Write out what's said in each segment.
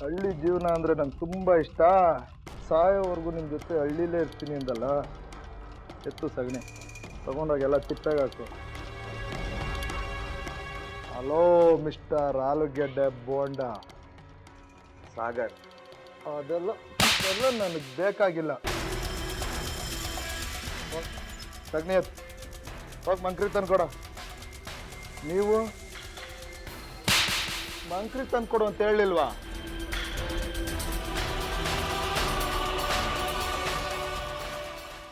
ಹಳ್ಳಿ ಜೀವನ ಅಂದರೆ ನಂಗೆ ತುಂಬ ಇಷ್ಟ. ಸಾಯೋವರೆಗೂ ನಿಮ್ಮ ಜೊತೆ ಹಳ್ಳಿಲೇ ಇರ್ತೀನಿ ಅಂದಲ್ಲ. ಎತ್ತು ಸಗಣಿ ತಗೊಂಡೋಗೆಲ್ಲ ತಿಪ್ಪಾಗಾಕು. ಹಲೋ ಮಿಸ್ಟರ್ ಆಲೂಗೆಡ್ಡೆ ಬೋಂಡ ಸಾಗರ್. ಅದೆಲ್ಲ ನನಗೆ ಬೇಕಾಗಿಲ್ಲ. ಸಗಣಿ ಎತ್ತು ಹೋಗಿ ಮಂಕ್ರಿ ತಂದ್ಕೊಡ. ನೀವು ಮಂಕ್ರಿ ತಂದ್ಕೊಡು ಅಂತ ಹೇಳಿಲ್ವಾ?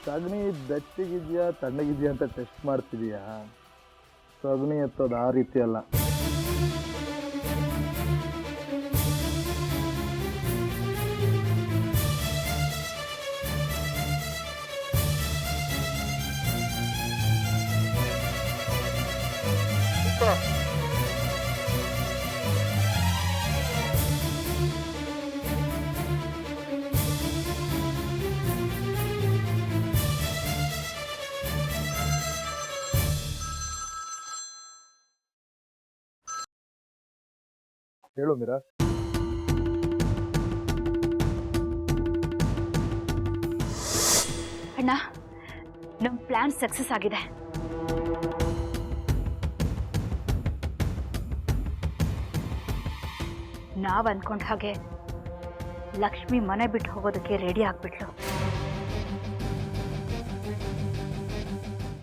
ಸಗಣಿ ಬೆಚ್ಚಗಿದೆಯಾ ತಣ್ಣಗಿದೆಯಾ ಅಂತ ಟೆಸ್ಟ್ ಮಾಡ್ತಿದೀಯಾ? ಸಗಣಿ ಎತ್ತೋದು ಆ ರೀತಿ ಅಲ್ಲ. ಹೇಳು ಮೀರಾ. ಅಣ್ಣ, ನಮ್ಮ ಪ್ಲಾನ್ ಸಕ್ಸಸ್ ಆಗಿದೆ. ನಾವು ಅಂದ್ಕೊಂಡ ಹಾಗೆ ಲಕ್ಷ್ಮಿ ಮನೆ ಬಿಟ್ಟು ಹೋಗೋದಕ್ಕೆ ರೆಡಿ ಆಗ್ಬಿಟ್ಲು.